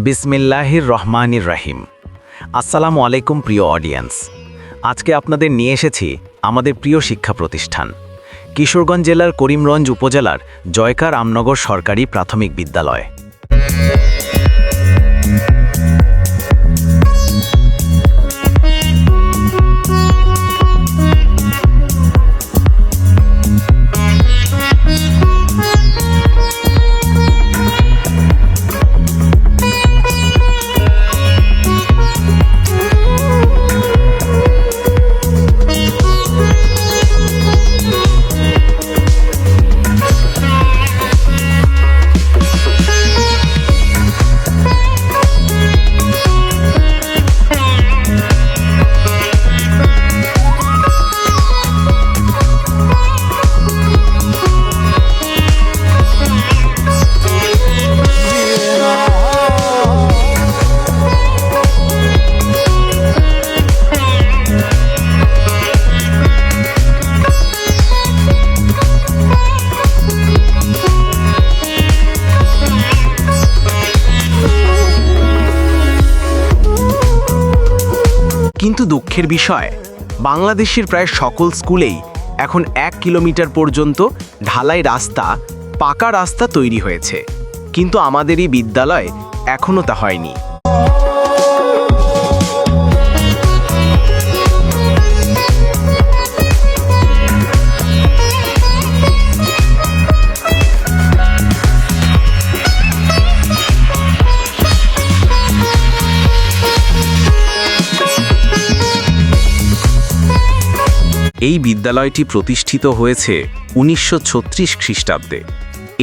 বিসমিল্লাহির রহমানির রহিম। আসসালামু আলাইকুম প্রিয় অডিয়েন্স। আজকে আপনাদের নিয়ে এসেছি আমাদের প্রিয় শিক্ষা প্রতিষ্ঠান কিশোরগঞ্জ জেলার করিমগঞ্জ উপজেলার জয়কার আমনগর সরকারি প্রাথমিক বিদ্যালয়। কিন্তু দুঃখের বিষয়, বাংলাদেশের প্রায় সকল স্কুলেই এখন 1 কিলোমিটার পর্যন্ত ঢালাই রাস্তা, পাকা রাস্তা তৈরি হয়েছে, কিন্তু আমাদের এই বিদ্যালয়ে এখনও তা হয়নি। এই বিদ্যালয়টি প্রতিষ্ঠিত হয়েছে 1936 খ্রিস্টাব্দে।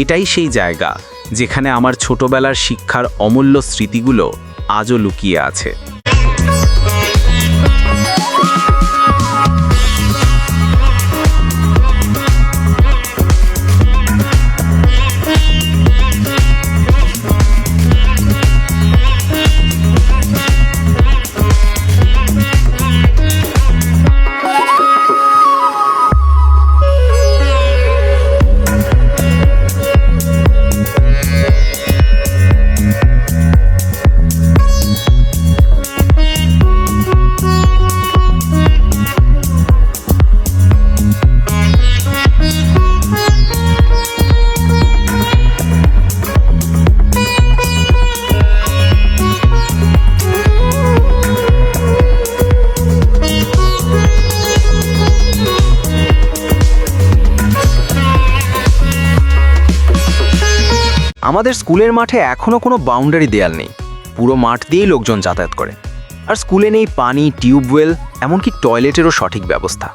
এটাই সেই জায়গা যেখানে আমার ছোটবেলার শিক্ষার অমূল্য স্মৃতিগুলো আজও লুকিয়ে আছে। আমাদের স্কুলের মাঠে এখনও কোনো বাউন্ডারি দেয়াল নেই, পুরো মাঠ দিয়েই লোকজন যাতায়াত করে। আর স্কুলে নেই পানি, টিউবওয়েল, এমনকি টয়লেটেরও সঠিক ব্যবস্থা।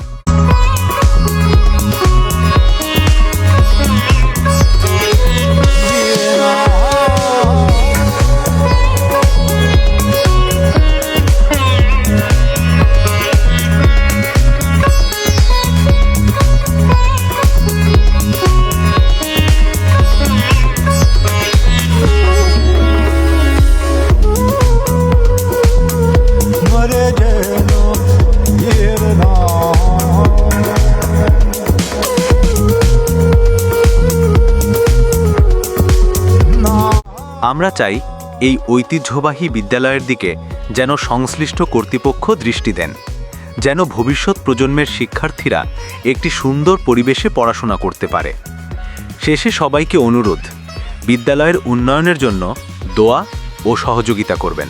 আমরা চাই এই ঐতিহ্যবাহী বিদ্যালয়ের দিকে যেন সংশ্লিষ্ট কর্তৃপক্ষ দৃষ্টি দেন, যেন ভবিষ্যৎ প্রজন্মের শিক্ষার্থীরা একটি সুন্দর পরিবেশে পড়াশোনা করতে পারে। শেষে সবাইকে অনুরোধ, বিদ্যালয়ের উন্নয়নের জন্য দোয়া ও সহযোগিতা করবেন।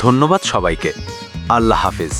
ধন্যবাদ সবাইকে। আল্লাহ হাফেজ।